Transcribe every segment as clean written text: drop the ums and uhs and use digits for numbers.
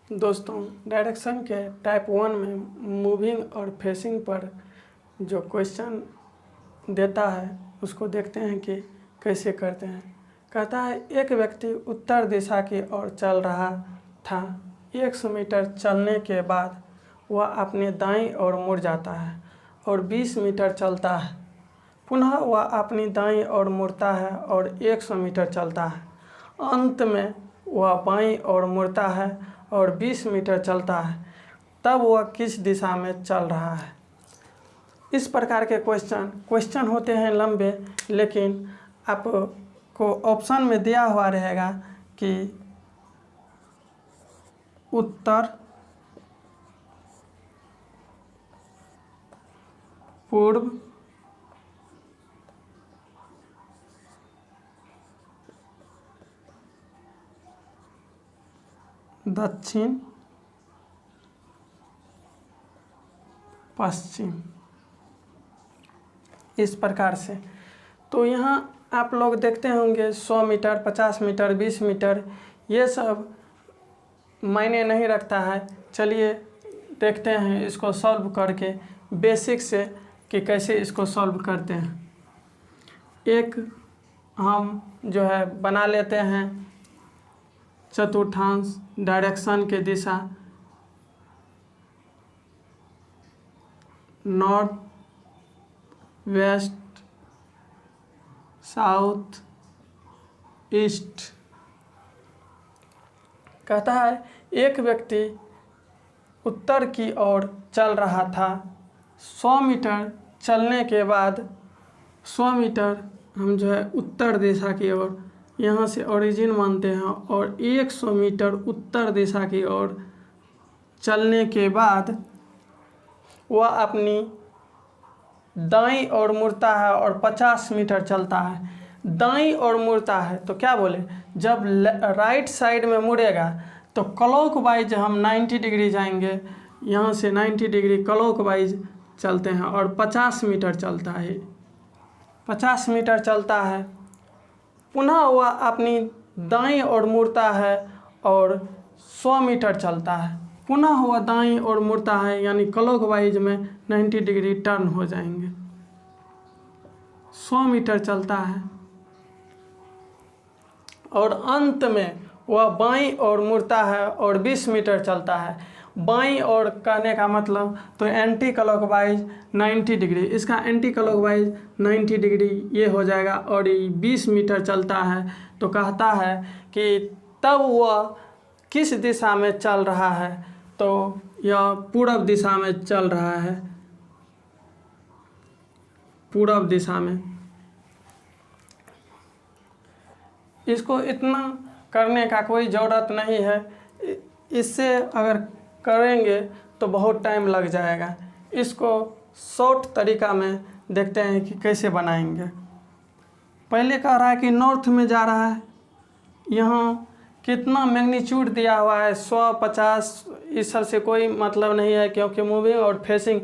दोस्तों, डायरेक्शन के टाइप 1 में मूविंग और फेसिंग पर जो क्वेश्चन देता है उसको देखते हैं कि कैसे करते हैं। कहता है एक व्यक्ति उत्तर दिशा की ओर चल रहा था। 100 मीटर चलने के बाद वह अपने दाईं ओर मुड़ जाता है और 20 मीटर चलता है। पुनः वह अपनी दाईं ओर मुड़ता है और 100 मीटर चलता है। अंत में वह बाईं ओर मुड़ता है और 20 मीटर चलता है। तब वह किस दिशा में चल रहा है? इस प्रकार के क्वेश्चन होते हैं लंबे, लेकिन आपको ऑप्शन में दिया हुआ रहेगा कि उत्तर, पूर्व, दक्षिण, पश्चिम, इस प्रकार से। तो यहाँ आप लोग देखते होंगे 100 मीटर, 50 मीटर, 20 मीटर, ये सब मायने नहीं रखता है। चलिए देखते हैं इसको सॉल्व करके बेसिक से कि कैसे इसको सॉल्व करते हैं। एक हम जो है बना लेते हैं चतुर्थांश डायरेक्शन की दिशा, नॉर्थ, वेस्ट, साउथ, ईस्ट। कहता है एक व्यक्ति उत्तर की ओर चल रहा था। 100 मीटर चलने के बाद 100 मीटर हम जो है उत्तर दिशा की ओर यहाँ से ओरिजिन मानते हैं, और 100 मीटर उत्तर दिशा की ओर चलने के बाद वह अपनी दाईं ओर मुड़ता है और 50 मीटर चलता है। दाईं ओर मुड़ता है तो क्या बोले, जब राइट साइड में मुड़ेगा तो क्लॉकवाइज हम 90 डिग्री जाएंगे। यहाँ से 90 डिग्री क्लॉकवाइज चलते हैं और 50 मीटर चलता है। 50 मीटर चलता है, पुनः वह अपनी दाईं ओर मुड़ता है और 100 मीटर चलता है। पुनः वह दाईं ओर मुड़ता है, यानी क्लॉकवाइज में 90 डिग्री टर्न हो जाएंगे। 100 मीटर चलता है और अंत में वह बाईं ओर मुड़ता है और 20 मीटर चलता है। बाईं ओर कहने का मतलब तो एंटी क्लॉकवाइज 90 डिग्री, इसका एंटी क्लॉकवाइज 90 डिग्री ये हो जाएगा, और 20 मीटर चलता है। तो कहता है कि तब वह किस दिशा में चल रहा है? तो यह पूर्व दिशा में चल रहा है, पूर्व दिशा में। इसको इतना करने का कोई ज़रूरत नहीं है, इससे अगर करेंगे तो बहुत टाइम लग जाएगा। इसको शॉर्ट तरीका में देखते हैं कि कैसे बनाएंगे। पहले कह रहा है कि नॉर्थ में जा रहा है। यहाँ कितना मैग्नीट्यूड दिया हुआ है, 100, 50, इस सब से कोई मतलब नहीं है, क्योंकि मूविंग और फेसिंग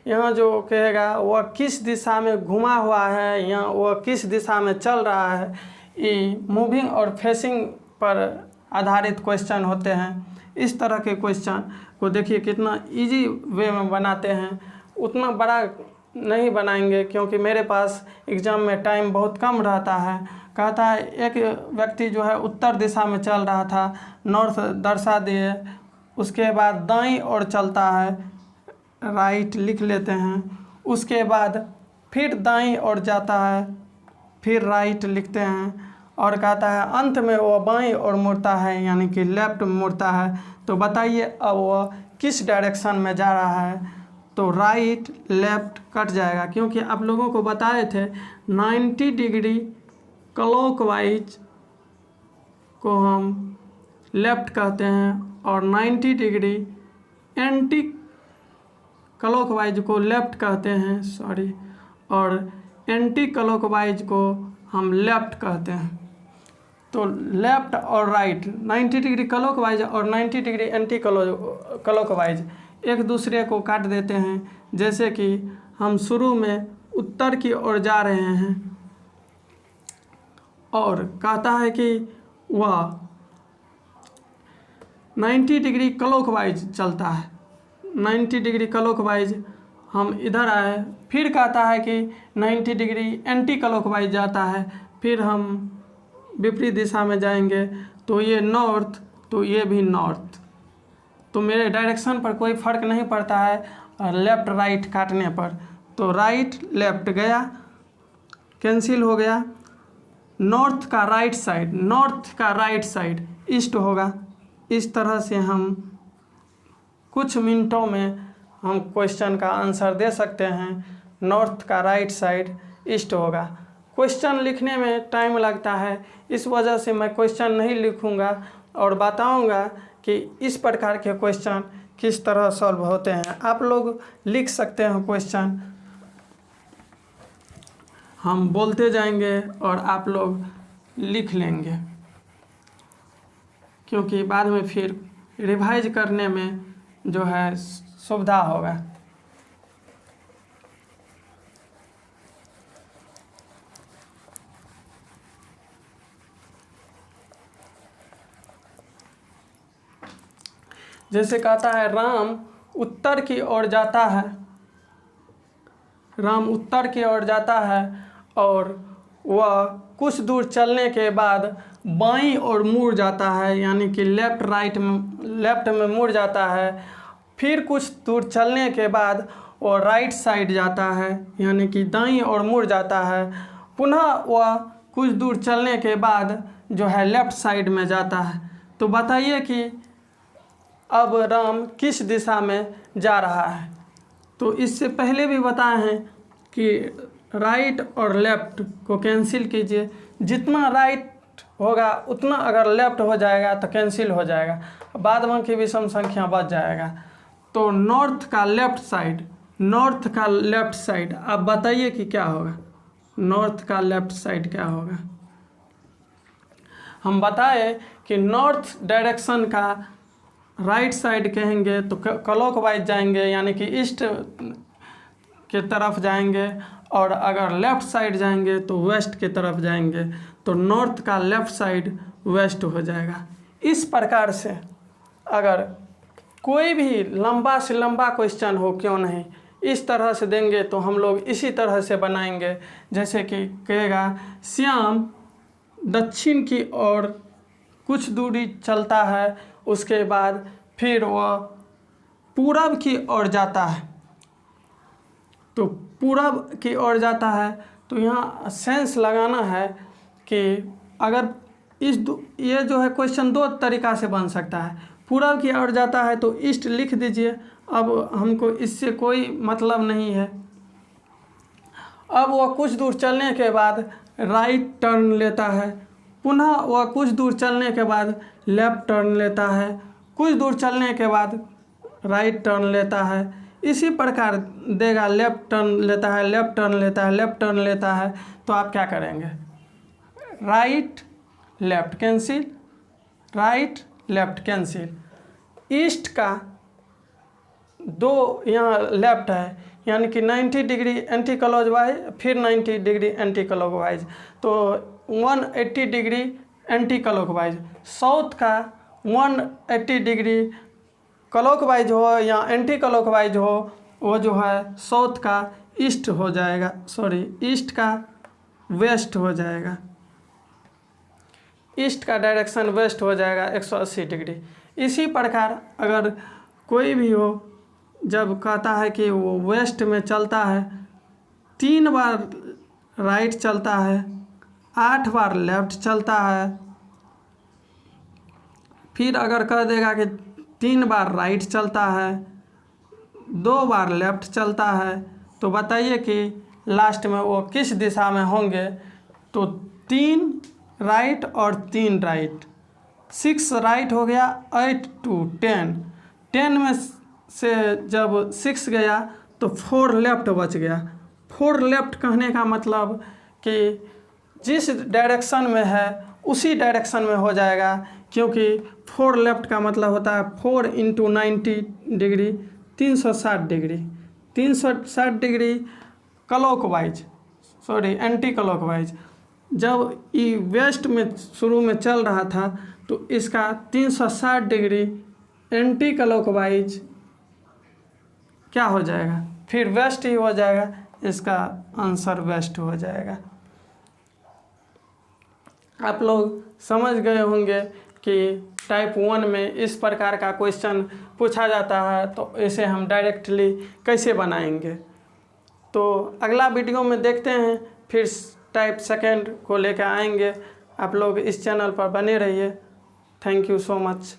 यहाँ जो कहेगा वह किस दिशा में घुमा हुआ है, यहाँ वह किस दिशा में चल रहा है। ये मूविंग और फेसिंग पर आधारित क्वेश्चन होते हैं। इस तरह के क्वेश्चन को देखिए कितना इजी वे में बनाते हैं। उतना बड़ा नहीं बनाएंगे क्योंकि मेरे पास एग्ज़ाम में टाइम बहुत कम रहता है। कहता है एक व्यक्ति जो है उत्तर दिशा में चल रहा था, नॉर्थ दर्शा दिए, उसके बाद दाईं ओर चलता है, राइट लिख लेते हैं। उसके बाद फिर दाईं ओर जाता है, फिर राइट लिखते हैं, और कहता है अंत में वह बाईं ओर मुड़ता है, यानी कि लेफ्ट मुड़ता है। तो बताइए अब वह किस डायरेक्शन में जा रहा है? तो राइट लेफ्ट कट जाएगा, क्योंकि आप लोगों को बताए थे 90 डिग्री क्लॉकवाइज को हम लेफ्ट कहते हैं और 90 डिग्री एंटी क्लॉकवाइज को लेफ्ट कहते हैं, और एंटी क्लॉकवाइज को हम लेफ्ट कहते हैं। तो लेफ्ट और राइट 90 डिग्री क्लॉकवाइज और 90 डिग्री एंटी क्लॉकवाइज एक दूसरे को काट देते हैं। जैसे कि हम शुरू में उत्तर की ओर जा रहे हैं और कहता है कि वह 90 डिग्री क्लॉकवाइज चलता है, 90 डिग्री क्लॉकवाइज हम इधर आए, फिर कहता है कि 90 डिग्री एंटी क्लॉकवाइज जाता है, फिर हम विपरीत दिशा में जाएंगे, तो ये नॉर्थ, तो ये भी नॉर्थ। तो मेरे डायरेक्शन पर कोई फ़र्क नहीं पड़ता है और लेफ़्ट राइट काटने पर, तो राइट लेफ़्ट गया, कैंसिल हो गया। नॉर्थ का राइट साइड, नॉर्थ का राइट साइड ईस्ट होगा। इस तरह से हम कुछ मिनटों में हम क्वेश्चन का आंसर दे सकते हैं। नॉर्थ का राइट साइड ईस्ट होगा। क्वेश्चन लिखने में टाइम लगता है, इस वजह से मैं क्वेश्चन नहीं लिखूंगा और बताऊंगा कि इस प्रकार के क्वेश्चन किस तरह सॉल्व होते हैं। आप लोग लिख सकते हैं क्वेश्चन, हम बोलते जाएंगे और आप लोग लिख लेंगे, क्योंकि बाद में फिर रिवाइज करने में जो है सुविधा होगा। जैसे कहता है राम उत्तर की ओर जाता है, राम उत्तर की ओर जाता है और वह कुछ दूर चलने के बाद बाईं ओर मुड़ जाता है, यानी कि लेफ़्ट में मुड़ जाता है। फिर कुछ दूर चलने के बाद वो राइट साइड जाता है, यानी कि दाईं ओर मुड़ जाता है। पुनः वह कुछ दूर चलने के बाद जो है लेफ़्ट साइड में जाता है। तो बताइए कि अब राम किस दिशा में जा रहा है। तो इससे पहले भी बताए हैं कि राइट और लेफ़्ट को कैंसिल कीजिए, जितना राइट होगा उतना अगर लेफ़्ट हो जाएगा तो कैंसिल हो जाएगा, बाद बाकी विषम संख्या बच जाएगा। तो नॉर्थ का लेफ़्ट साइड, नॉर्थ का लेफ़्ट साइड, आप बताइए कि क्या होगा। नॉर्थ का लेफ़्ट साइड क्या होगा। हम बताए कि नॉर्थ डायरेक्शन का राइट साइड कहेंगे तो क्लॉकवाइज जाएंगे, यानी कि ईस्ट के तरफ जाएंगे, और अगर लेफ़्ट साइड जाएंगे तो वेस्ट के तरफ जाएंगे। तो नॉर्थ का लेफ़्ट साइड वेस्ट हो जाएगा। इस प्रकार से अगर कोई भी लंबा से लंबा क्वेश्चन हो क्यों नहीं, इस तरह से देंगे तो हम लोग इसी तरह से बनाएंगे। जैसे कि कहेगा श्याम दक्षिण की ओर कुछ दूरी चलता है, उसके बाद फिर वह पूरब की ओर जाता है। तो पूरब की ओर जाता है, तो यहाँ सेंस लगाना है कि अगर ये जो है क्वेश्चन दो तरीक़ा से बन सकता है। पूरब की ओर जाता है तो ईस्ट लिख दीजिए, अब हमको इससे कोई मतलब नहीं है। अब वह कुछ दूर चलने के बाद राइट टर्न लेता है, पुनः वह कुछ दूर चलने के बाद लेफ़्ट टर्न लेता है, कुछ दूर चलने के बाद राइट टर्न लेता है। इसी प्रकार देगा, लेफ़्ट टर्न लेता है, लेफ़्ट टर्न लेता है, लेफ़्ट टर्न लेता है। तो आप क्या करेंगे, right left cancel, right left cancel. East का दो यहाँ लेफ़्ट है, यानी कि 90 डिग्री एंटी क्लॉकवाइज, फिर 90 डिग्री एंटी क्लॉकवाइज, तो 180 डिग्री एंटी क्लॉकवाइज। साउथ का 180 डिग्री क्लॉकवाइज हो या एंटी क्लॉकवाइज हो, वो जो है साउथ का ईस्ट हो जाएगा, सॉरी ईस्ट का वेस्ट हो जाएगा, ईस्ट का डायरेक्शन वेस्ट हो जाएगा 180 डिग्री। इसी प्रकार अगर कोई भी हो, जब कहता है कि वो वेस्ट में चलता है, 3 बार राइट चलता है, 8 बार लेफ़्ट चलता है, फिर अगर कह देगा कि 3 बार राइट चलता है, 2 बार लेफ़्ट चलता है, तो बताइए कि लास्ट में वो किस दिशा में होंगे। तो 3 राइट और 3 राइट, 6 राइट हो गया, 8 to 10, 10 में से जब 6 गया तो 4 लेफ़्ट बच गया। 4 लेफ़्ट कहने का मतलब कि जिस डायरेक्शन में है उसी डायरेक्शन में हो जाएगा, क्योंकि 4 लेफ़्ट का मतलब होता है 4 × 90 degree 360 degree, 360 degree clockwise, sorry anti clockwise. जब ये वेस्ट में शुरू में चल रहा था तो इसका 360 डिग्री एंटी क्लॉकवाइज क्या हो जाएगा, फिर वेस्ट ही हो जाएगा, इसका आंसर वेस्ट हो जाएगा। आप लोग समझ गए होंगे कि टाइप 1 में इस प्रकार का क्वेश्चन पूछा जाता है, तो इसे हम डायरेक्टली कैसे बनाएंगे। तो अगला वीडियो में देखते हैं, फिर टाइप 2 को लेकर आएंगे। आप लोग इस चैनल पर बने रहिए। Thank you so much.